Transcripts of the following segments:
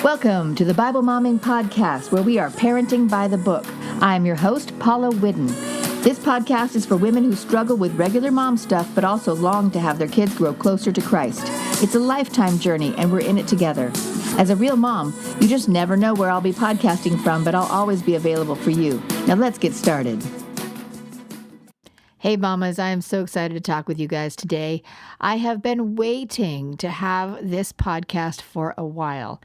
Welcome to the Bible Momming Podcast, where we are parenting by the book. I'm your host, Paula Whidden. This podcast is for women who struggle with regular mom stuff, but also long to have their kids grow closer to Christ. It's a lifetime journey, and we're in it together. As a real mom, you just never know where I'll be podcasting from, but I'll always be available for you. Now let's get started. Hey mamas, I am so excited to talk with you guys today. I have been waiting to have this podcast for a while.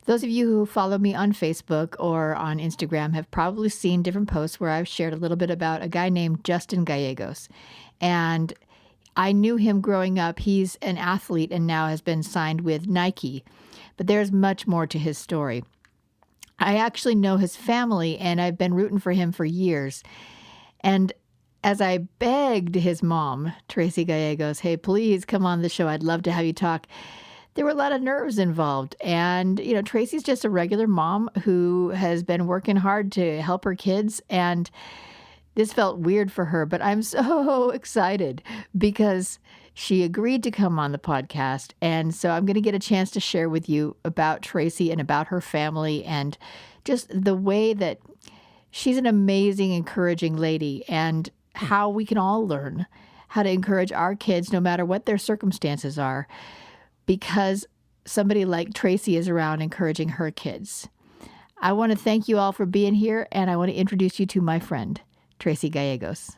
Those of you who follow me on Facebook or on Instagram have probably seen different posts where I've shared a little bit about a guy named Justin Gallegos. And I knew him growing up. He's an athlete and now has been signed with Nike. But there's much more to his story. I actually know his family, and I've been rooting for him for years. And as I begged his mom, Tracy Gallegos, hey, please come on the show. I'd love to have you talk. There were a lot of nerves involved. And, Tracy's just a regular mom who has been working hard to help her kids. And this felt weird for her, but I'm so excited because she agreed to come on the podcast. And so I'm going to get a chance to share with you about Tracy and about her family and just the way that she's an amazing, encouraging lady and how we can all learn how to encourage our kids no matter what their circumstances are, because somebody like Tracy is around encouraging her kids. I want to thank you all for being here, and I want to introduce you to my friend, Tracy Gallegos.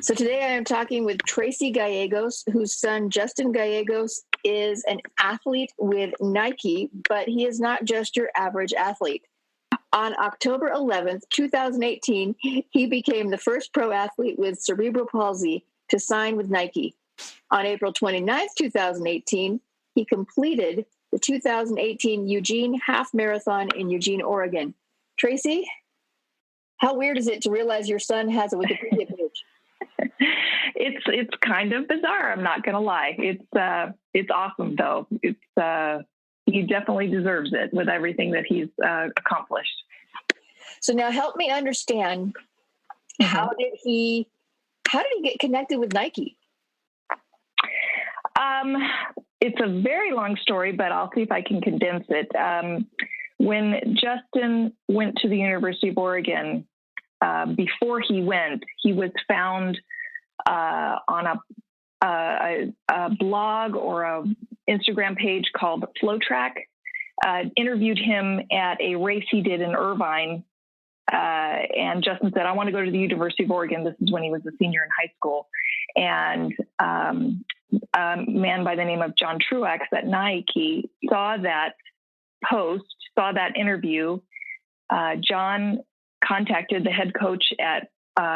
So today I am talking with Tracy Gallegos, whose son, Justin Gallegos, is an athlete with Nike, but he is not just your average athlete. On October 11th, 2018, he became the first pro athlete with cerebral palsy to sign with Nike. On April 29th, 2018, he completed the 2018 Eugene Half Marathon in Eugene, Oregon. Tracy, how weird is it to realize your son has a Wikipedia page? It's kind of bizarre. I'm not going to lie. It's awesome though. He definitely deserves it with everything that he's accomplished. So now help me understand, how did he get connected with Nike? It's a very long story, but I'll see if I can condense it. When Justin went to the University of Oregon, before he went, he was found on a blog or a Instagram page called FlowTrack. Interviewed him at a race he did in Irvine. And Justin said, I want to go to the University of Oregon. This is when he was a senior in high school. And a man by the name of John Truax at Nike saw that post, saw that interview. John contacted the head coach at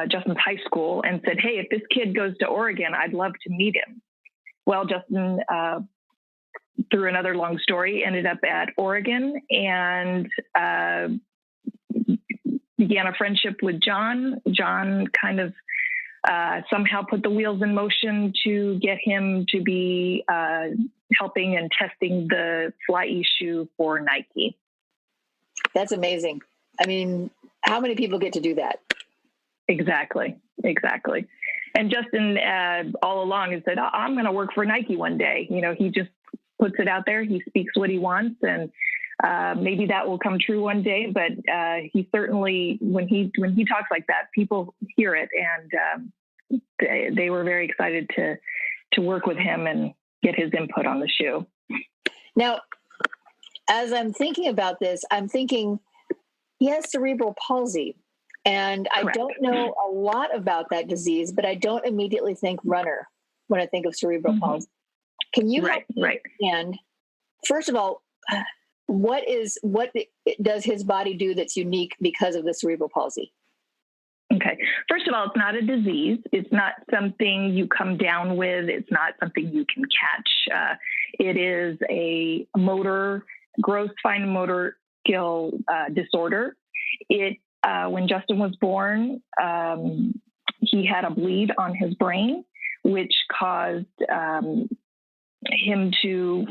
Justin's high school and said, hey, if this kid goes to Oregon, I'd love to meet him. Well, Justin, through another long story, ended up at Oregon and began a friendship with John. John kind of somehow put the wheels in motion to get him to be helping and testing the Fly shoe for Nike. That's amazing. I mean, how many people get to do that? Exactly. And Justin, all along, has said, I'm going to work for Nike one day. He just puts it out there. He speaks what he wants, and maybe that will come true one day. But he certainly, when he talks like that, people hear it, and they were very excited to work with him and get his input on the shoe. Now, as I'm thinking about this, I'm thinking he has cerebral palsy. And Correct. I don't know a lot about that disease, but I don't immediately think runner when I think of cerebral palsy. Can you help me understand, first of all, what does his body do that's unique because of the cerebral palsy? Okay. First of all, it's not a disease. It's not something you come down with. It's not something you can catch. It is a gross fine motor skill disorder. When Justin was born, he had a bleed on his brain, which caused him to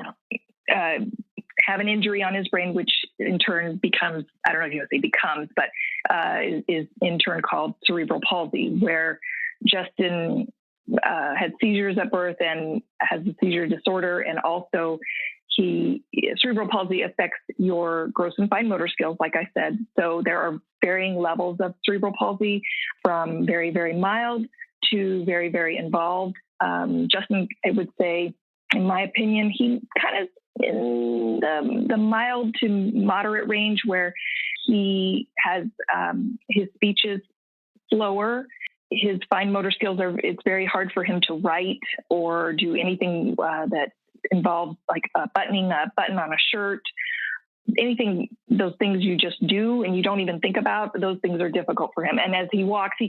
have an injury on his brain, which in turn becomes, I don't know if you want to say becomes, but is in turn called cerebral palsy, where Justin had seizures at birth and has a seizure disorder. And also cerebral palsy affects your gross and fine motor skills, like I said. So there are varying levels of cerebral palsy, from very, very mild to very, very involved. Justin, I would say, in my opinion, he kind of in the mild to moderate range, where he has his speech is slower. His fine motor skills it's very hard for him to write or do anything that involves like buttoning a button on a shirt. Anything, those things you just do and you don't even think about, those things are difficult for him. And as he walks, he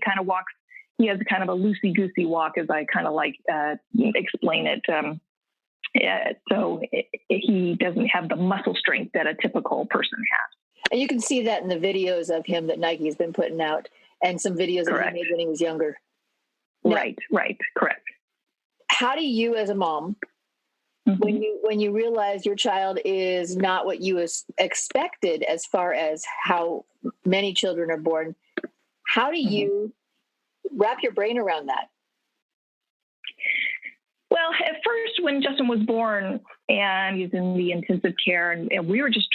has kind of a loosey-goosey walk, as I kind of like explain it. So he doesn't have the muscle strength that a typical person has. And you can see that in the videos of him that Nike has been putting out, and some videos that he made when he was younger. Now, right, correct. How do you, as a mom, when you realize your child is not what you expected as far as how many children are born, how do you wrap your brain around that? Well, at first, when Justin was born and he's in the intensive care, and we were just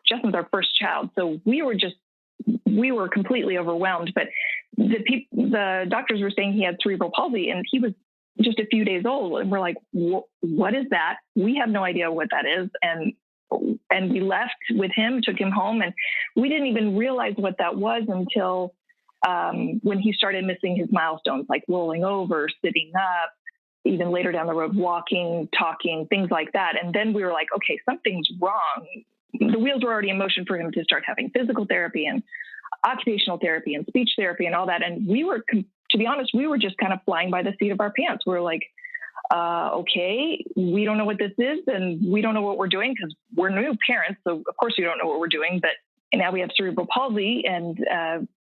Justin's our first child, so we were completely overwhelmed. But the doctors were saying he had cerebral palsy, and he was just a few days old, and we're like, what is that? We have no idea what that is. And we left with him, took him home, and we didn't even realize what that was until when he started missing his milestones, like rolling over, sitting up, even later down the road, walking, talking, things like that. And then we were like, okay, something's wrong. The wheels were already in motion for him to start having physical therapy and occupational therapy and speech therapy and all that. And we were, to be honest, we were just kind of flying by the seat of our pants. We were like, okay, we don't know what this is, and we don't know what we're doing because we're new parents. So of course we don't know what we're doing, but now we have cerebral palsy. And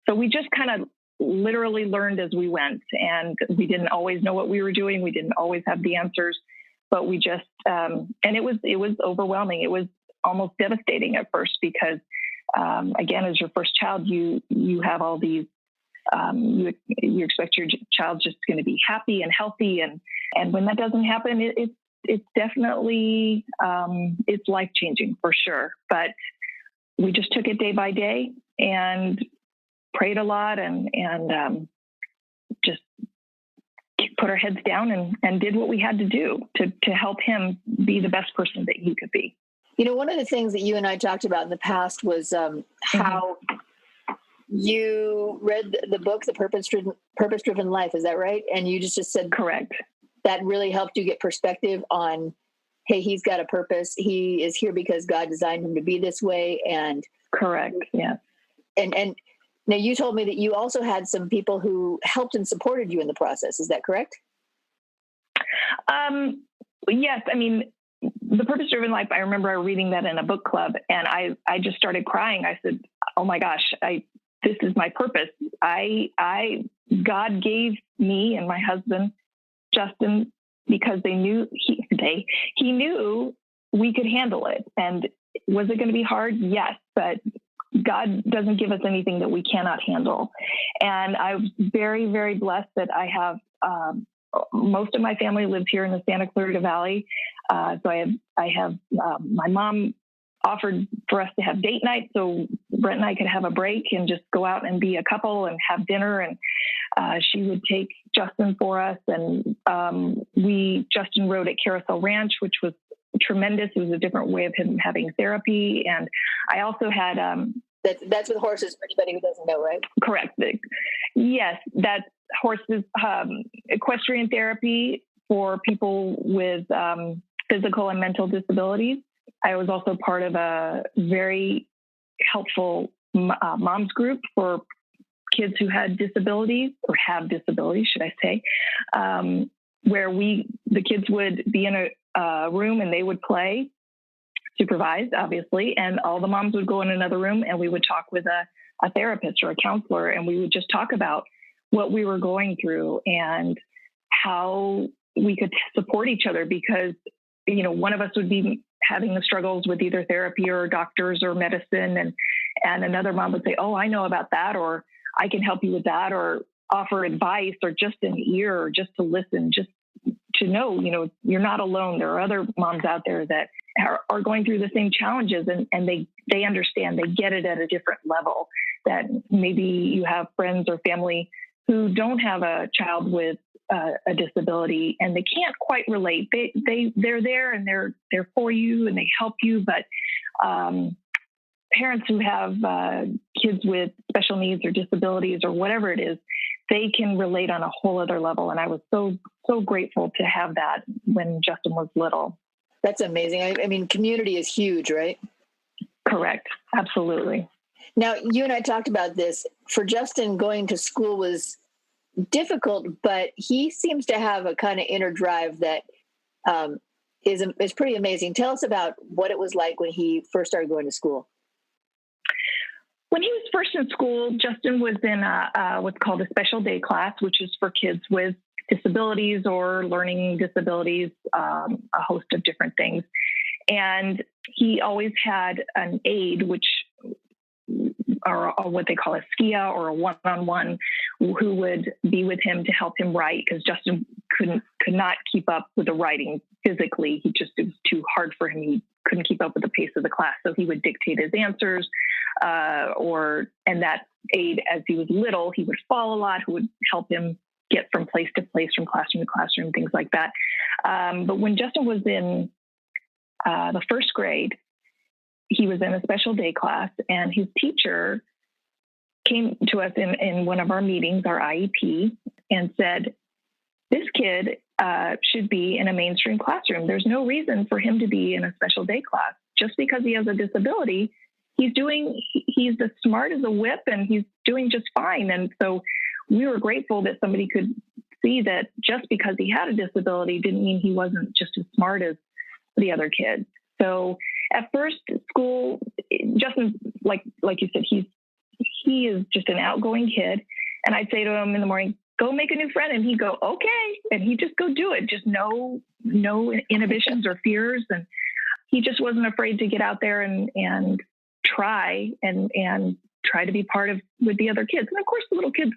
so we just kind of literally learned as we went, and we didn't always know what we were doing. We didn't always have the answers, but we just, and it was overwhelming. It was almost devastating at first because, again, as your first child, you have all these, you expect your child's just going to be happy and healthy. And when that doesn't happen, it's definitely, it's life-changing for sure. But we just took it day by day and prayed a lot and just put our heads down and did what we had to do to help him be the best person that he could be. You know, one of the things that you and I talked about in the past was how you read the book, The Purpose-Driven Life. Is that right? And you just said, correct. That really helped you get perspective on, hey, he's got a purpose. He is here because God designed him to be this way. And correct. Yeah. And now you told me that you also had some people who helped and supported you in the process. Is that correct? Yes. I mean, The Purpose-Driven Life, I remember reading that in a book club, and I just started crying. I said, oh my gosh, this is my purpose. God gave me and my husband, Justin, because he knew we could handle it. And was it going to be hard? Yes, but God doesn't give us anything that we cannot handle. And I was very, very blessed that I have, most of my family lives here in the Santa Clarita Valley. So I have my mom offered for us to have date night so Brent and I could have a break and just go out and be a couple and have dinner. And she would take Justin for us. And Justin rode at Carousel Ranch, which was tremendous. It was a different way of him having therapy. And I also had... that's with horses, for anybody who doesn't know, right? Correct. Yes, that's horses, equestrian therapy for people with physical and mental disabilities. I was also part of a very helpful moms group for kids who had disabilities, or have disabilities, should I say, where the kids would be in a room and they would play, supervised, obviously, and all the moms would go in another room and we would talk with a therapist or a counselor, and we would just talk about what we were going through and how we could support each other, because, you know, one of us would be having the struggles with either therapy or doctors or medicine, and another mom would say, oh, I know about that, or I can help you with that, or offer advice, or just an ear, or just to listen, just to know, you're not alone. There are other moms out there that are going through the same challenges, and they understand, they get it at a different level, that maybe you have friends or family who don't have a child with a disability, and they can't quite relate. They're there, and they're for you, and they help you. But parents who have kids with special needs or disabilities or whatever it is, they can relate on a whole other level. And I was so grateful to have that when Justin was little. That's amazing. I mean, community is huge, right? Correct. Absolutely. Now, you and I talked about this. For Justin, going to school was difficult, but he seems to have a kind of inner drive that is pretty amazing. Tell us about what it was like when he first started going to school. When he was first in school, Justin was in what's called a special day class, which is for kids with disabilities or learning disabilities, a host of different things. And he always had an aide, which or what they call a skia, or a one-on-one, who would be with him to help him write, because Justin could not keep up with the writing physically. It was too hard for him. He couldn't keep up with the pace of the class. So he would dictate his answers, and that aide, as he was little, he would fall a lot, who would help him get from place to place, from classroom to classroom, things like that. But when Justin was in the first grade, he was in a special day class, and his teacher came to us in one of our meetings, our IEP, and said, this kid should be in a mainstream classroom. There's no reason for him to be in a special day class. Just because he has a disability, he's as smart as a whip, and he's doing just fine. And so we were grateful that somebody could see that just because he had a disability didn't mean he wasn't just as smart as the other kids. So at first, school, Justin, like you said, he is just an outgoing kid. And I'd say to him in the morning, go make a new friend. And he'd go, okay. And he'd just go do it. Just no inhibitions or fears. And he just wasn't afraid to get out there and try to be part of with the other kids. And of course, the little kids,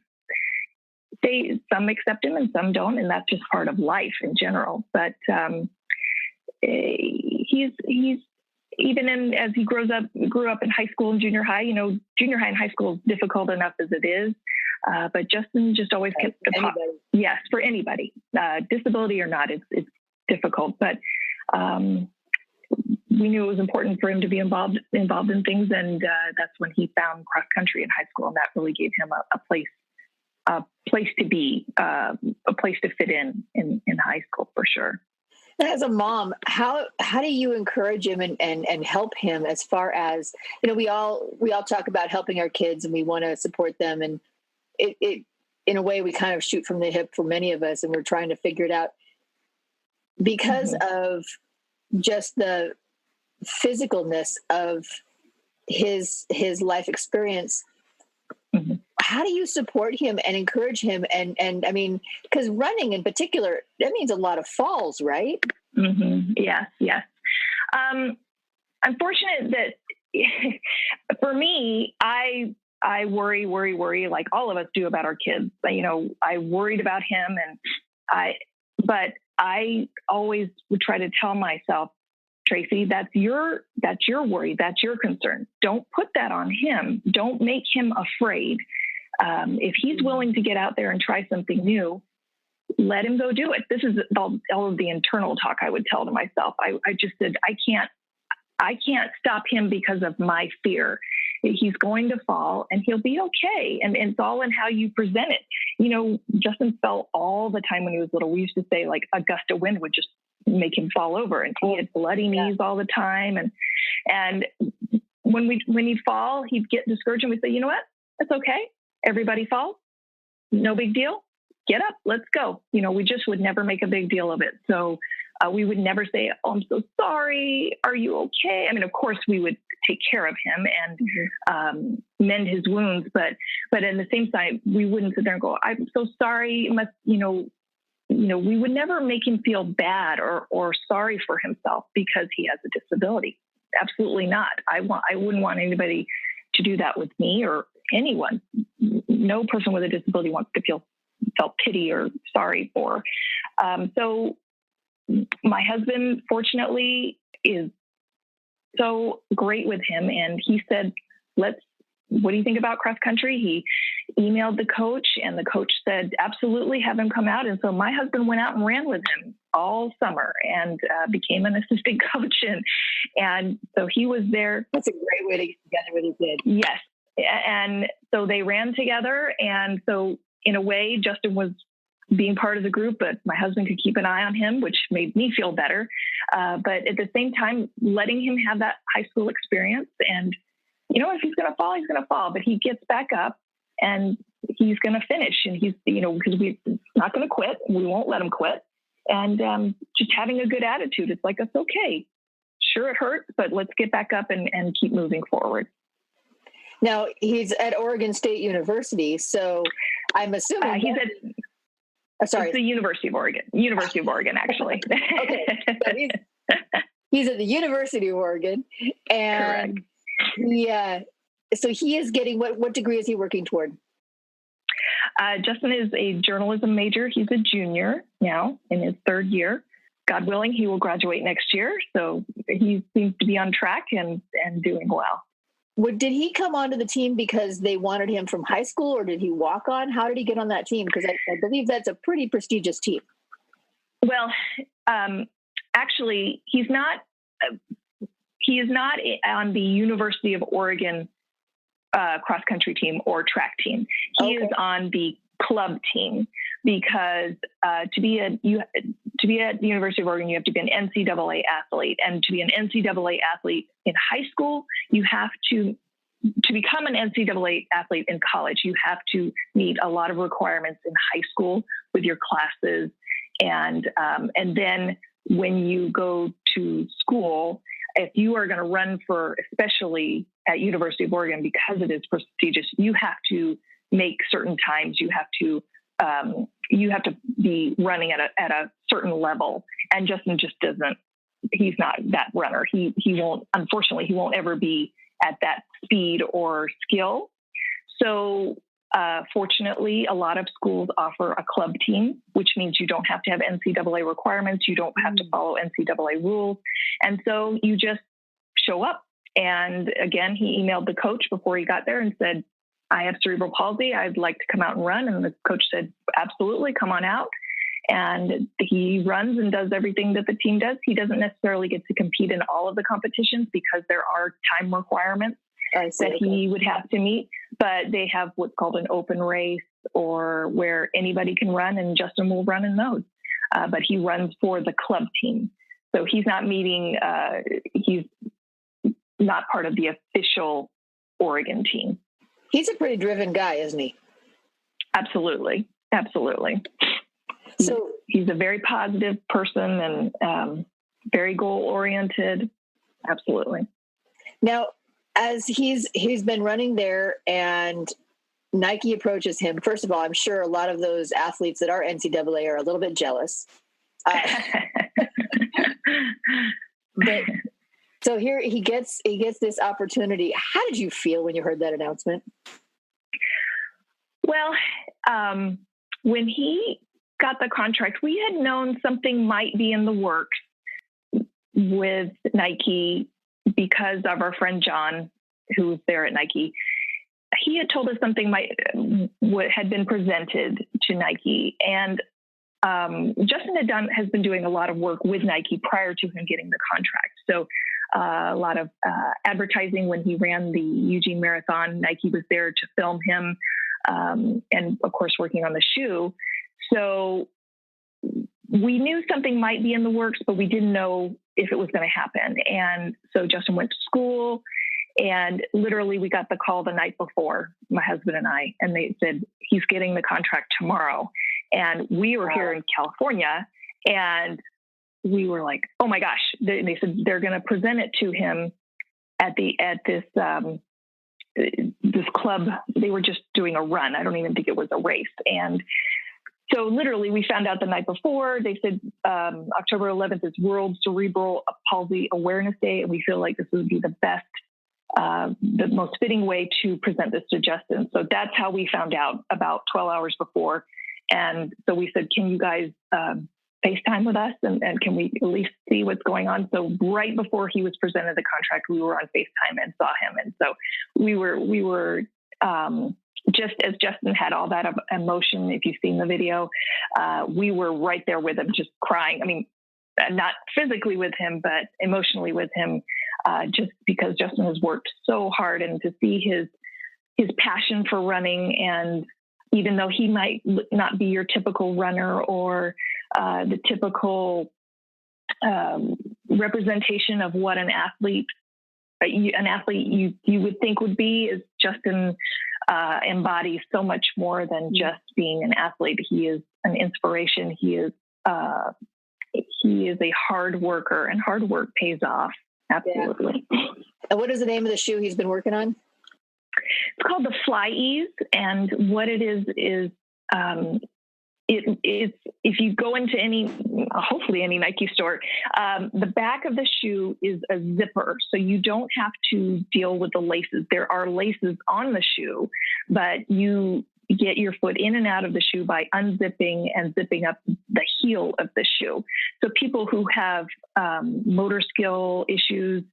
some accept him and some don't. And that's just part of life in general. But he's even as he grew up in high school and junior high. Junior high and high school is difficult enough as it is, but Justin just always kept the top. Yes, for anybody, disability or not, it's difficult. But we knew it was important for him to be involved in things, and that's when he found cross country in high school, and that really gave him a place to be, a place to fit in high school for sure. As a mom, how do you encourage him and help him, as far as, we all talk about helping our kids and we want to support them, and it in a way we kind of shoot from the hip for many of us, and we're trying to figure it out because of just the physicalness of his life experience. Mm-hmm. How do you support him and encourage him? And I mean, because running in particular, that means a lot of falls, right? Mm-hmm. Yes. I'm fortunate that for me, I worry like all of us do about our kids. I worried about him, but I always would try to tell myself, Tracy, that's your worry. That's your concern. Don't put that on him. Don't make him afraid. If he's willing to get out there and try something new, let him go do it. This is all of the internal talk I would tell to myself. I just said, I can't stop him because of my fear. He's going to fall and he'll be okay. And it's all in how you present it. Justin fell all the time when he was little. We used to say like a gust of wind would just make him fall over, and he had bloody knees all the time. And when he'd fall, he'd get discouraged, and we'd say, you know what? It's okay. Everybody falls. No big deal. Get up. Let's go. We just would never make a big deal of it. So we would never say, oh, I'm so sorry. Are you okay? I mean, of course, we would take care of him and mend his wounds. But in the same time, we wouldn't sit there and go, I'm so sorry. We would never make him feel bad or sorry for himself because he has a disability. Absolutely not. I wouldn't want anybody to do that with me or anyone. No person with a disability wants to feel felt pity or sorry for. So my husband, fortunately, is so great with him. And he said, what do you think about cross country? He emailed the coach, and the coach said, absolutely, have him come out. And so my husband went out and ran with him all summer and became an assistant coach. And so he was there. That's a great way to get together with his kid. Yes. And so they ran together. And so in a way, Justin was being part of the group, but my husband could keep an eye on him, which made me feel better. But at the same time, letting him have that high school experience. And, if he's going to fall, he's going to fall, but he gets back up and he's going to finish. And he's, because we're not going to quit. We won't let him quit. And just having a good attitude. It's like, it's okay. Sure, it hurts, but let's get back up and keep moving forward. Now, he's at Oregon State University, so I'm assuming he's at... sorry. It's the University of Oregon, actually. Okay. So he's at the University of Oregon. And correct. So he is getting, what degree is he working toward? Justin is a journalism major. He's a junior now in his third year. God willing, he will graduate next year. So he seems to be on track and doing well. Did he come onto the team because they wanted him from high school, or did he walk on? How did he get on that team? Because I believe that's a pretty prestigious team. Well, actually, he is not on the University of Oregon cross-country team or track team. He is on the club team because to be at the University of Oregon, you have to be an NCAA athlete. And to be an NCAA athlete in high school, you have to become an NCAA athlete in college, you have to meet a lot of requirements in high school with your classes. And then when you go to school, if you are going to run for, especially at University of Oregon, because it is prestigious, you have to make certain times. You have to be running at a certain level. And Justin just doesn't. He's not that runner. He won't. Unfortunately, he won't ever be at that speed or skill. So fortunately, a lot of schools offer a club team, which means you don't have to have NCAA requirements. You don't have to follow NCAA rules. And so you just show up. And again, he emailed the coach before he got there and said, I have cerebral palsy. I'd like to come out and run. And the coach said, absolutely, come on out. And he runs and does everything that the team does. He doesn't necessarily get to compete in all of the competitions because there are time requirements that he would have to meet, but they have what's called an open race, or where anybody can run, and Justin will run in those. But he runs for the club team. So he's not meeting, he's not part of the official Oregon team. He's a pretty driven guy, isn't he? Absolutely. Absolutely. So he's a very positive person and very goal oriented. Absolutely. Now, as he's been running there and Nike approaches him, first of all, I'm sure a lot of those athletes that are NCAA are a little bit jealous. But so here he gets this opportunity. How did you feel when you heard that announcement? Well, when he got the contract, we had known something might be in the works with Nike because of our friend John, who was there at Nike. He had told us something had been presented to Nike, and Justin has been doing a lot of work with Nike prior to him getting the contract. So a lot of advertising when he ran the Eugene Marathon. Nike was there to film him, and of course working on the shoe. So we knew something might be in the works, but we didn't know if it was going to happen. And so Justin went to school, and literally we got the call the night before, my husband and I, and they said, he's getting the contract tomorrow. And we were here in California, and we were like, oh my gosh. They said they're going to present it to him at this club. They were just doing a run. I don't even think it was a race. And so literally we found out the night before. They said October 11th is World Cerebral Palsy Awareness Day, and we feel like this would be the best, the most fitting way to present this to Justin. So that's how we found out, about 12 hours before. And so we said, can you guys FaceTime with us and can we at least see what's going on? So right before he was presented the contract, we were on FaceTime and saw him. And so we were just as Justin had all that emotion, if you've seen the video, we were right there with him, just crying. I mean, not physically with him, but emotionally with him, just because Justin has worked so hard, and to see his passion for running. And even though he might not be your typical runner or the typical representation of what an athlete you would think would be, is Justin embodies so much more than just being an athlete. He is an inspiration. He is a hard worker, and hard work pays off. Absolutely. Yeah. And what is the name of the shoe he's been working on? It's called the Fly Ease, and what it is if you go into hopefully any Nike store, the back of the shoe is a zipper, so you don't have to deal with the laces. There are laces on the shoe, but you get your foot in and out of the shoe by unzipping and zipping up the heel of the shoe. So people who have motor skill issues,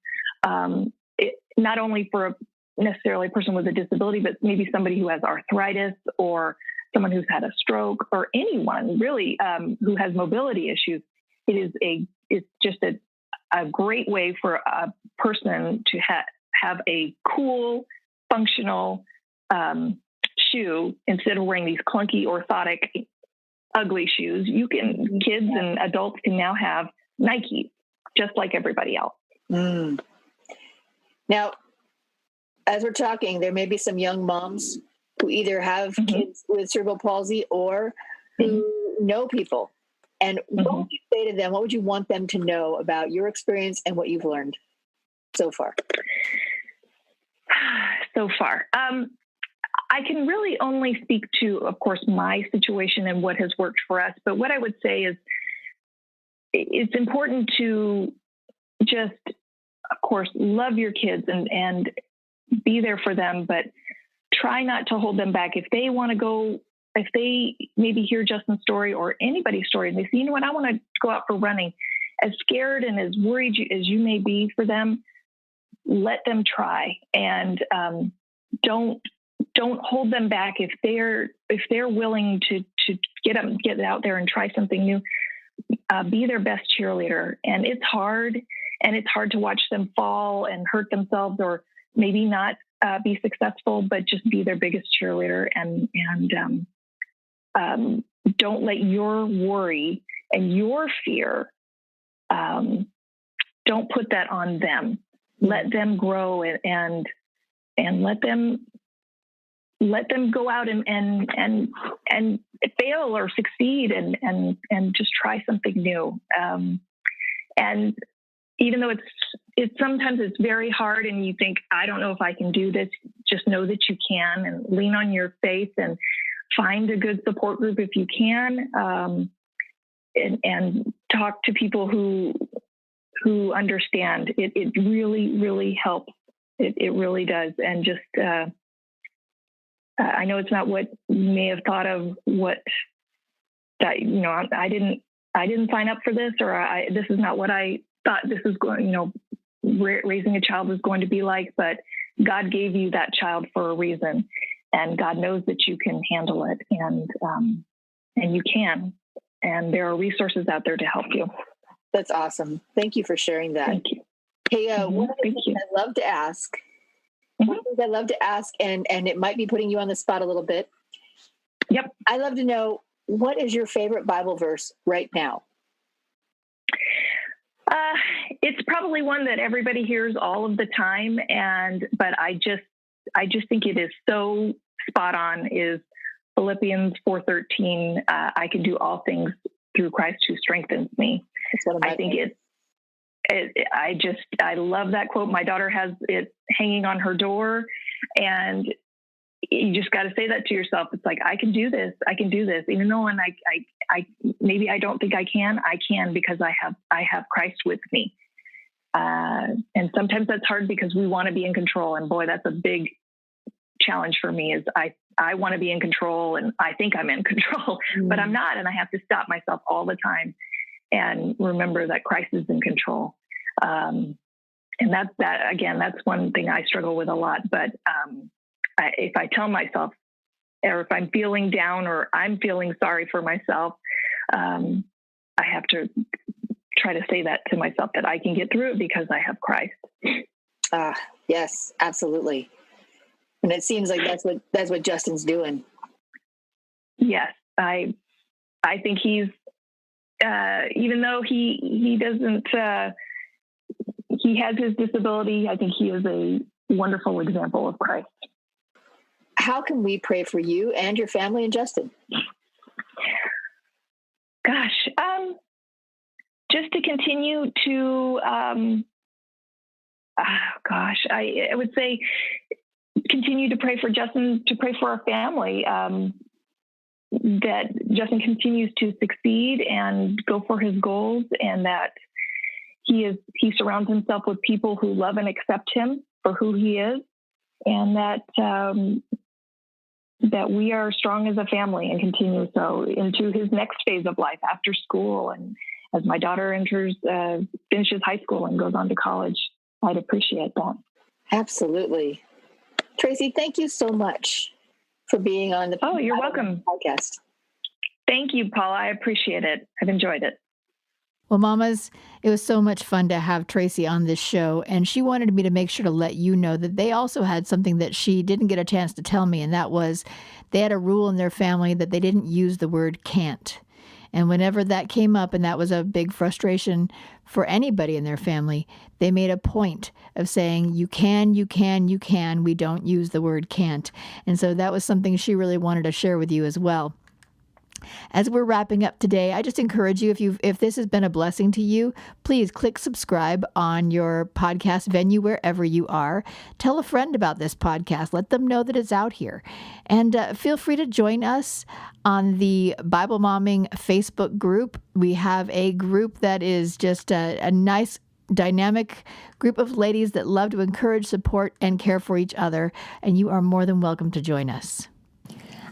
not only for necessarily a person with a disability, but maybe somebody who has arthritis or someone who's had a stroke, or anyone really who has mobility issues, it's just a great way for a person to have a cool, functional shoe instead of wearing these clunky, orthotic, ugly shoes. Kids and adults can now have Nike, just like everybody else. Mm. Now, as we're talking, there may be some young moms who either have kids with cerebral palsy or who know people. And what would you say to them? What would you want them to know about your experience and what you've learned so far? I can really only speak to, of course, my situation and what has worked for us. But what I would say is it's important to just, of course, love your kids and be there for them, but try not to hold them back. If they want to go, if they maybe hear Justin's story or anybody's story and they say, you know what, I want to go out for running, as scared and as worried as you may be for them, let them try, and don't hold them back. If they're willing to get out there and try something new, be their best cheerleader. And it's hard to watch them fall and hurt themselves, or maybe not be successful, but just be their biggest cheerleader, and don't let your worry and your fear, don't put that on them. Let them grow and let them go out and fail or succeed and just try something new. And even though it's sometimes it's very hard and you think, I don't know if I can do this, just know that you can, and lean on your faith and find a good support group if you can, and talk to people who understand. It really, really helps. It really does. And just, I know it's not what you may have thought of, what that, I didn't sign up for this, or this is not what I thought this is going, raising a child is going to be like, but God gave you that child for a reason, and God knows that you can handle it, and you can, and there are resources out there to help you. That's awesome. Thank you for sharing that. Thank you. Hey, one of the things I love to ask, and it might be putting you on the spot a little bit. Yep. I love to know, what is your favorite Bible verse right now? It's probably one that everybody hears all of the time, but I just think it is so spot on, is Philippians 4:13. I can do all things through Christ who strengthens me. I think I love that quote. My daughter has it hanging on her door, and you just got to say that to yourself. It's like, I can do this. I can do this. Even though I maybe I don't think I can because I have Christ with me. And sometimes that's hard because we want to be in control. And boy, that's a big challenge for me, is I want to be in control, and I think I'm in control, but I'm not. And I have to stop myself all the time and remember that Christ is in control. And that's one thing I struggle with a lot. But if I tell myself, or if I'm feeling down or I'm feeling sorry for myself, I have to try to say that to myself, that I can get through it because I have Christ. Yes, absolutely. And it seems like that's what Justin's doing. Yes, I think he's, even though he doesn't, he has his disability, I think he is a wonderful example of Christ. How can we pray for you and your family and Justin? Gosh, just to continue to, I would say continue to pray for Justin, to pray for our family, that Justin continues to succeed and go for his goals, and that he surrounds himself with people who love and accept him for who he is, and that we are strong as a family and continue so into his next phase of life after school, and as my daughter finishes high school and goes on to college. I'd appreciate that. Absolutely. Tracy, thank you so much for being on the you're welcome. Podcast. Thank you, Paula. I appreciate it. I've enjoyed it. Well, mamas, it was so much fun to have Tracy on this show, and she wanted me to make sure to let you know that they also had something that she didn't get a chance to tell me, and that was they had a rule in their family that they didn't use the word can't. And whenever that came up, and that was a big frustration for anybody in their family, they made a point of saying, you can, you can, you can. We don't use the word can't. And so that was something she really wanted to share with you as well. As we're wrapping up today, I just encourage you, if this has been a blessing to you, please click subscribe on your podcast venue wherever you are. Tell a friend about this podcast. Let them know that it's out here. And feel free to join us on the Bible Momming Facebook group. We have a group that is just a nice, dynamic group of ladies that love to encourage, support, and care for each other. And you are more than welcome to join us.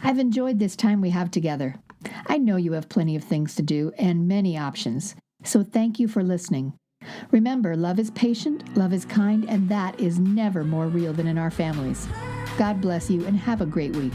I've enjoyed this time we have together. I know you have plenty of things to do and many options, so thank you for listening. Remember, love is patient, love is kind, and that is never more real than in our families. God bless you and have a great week.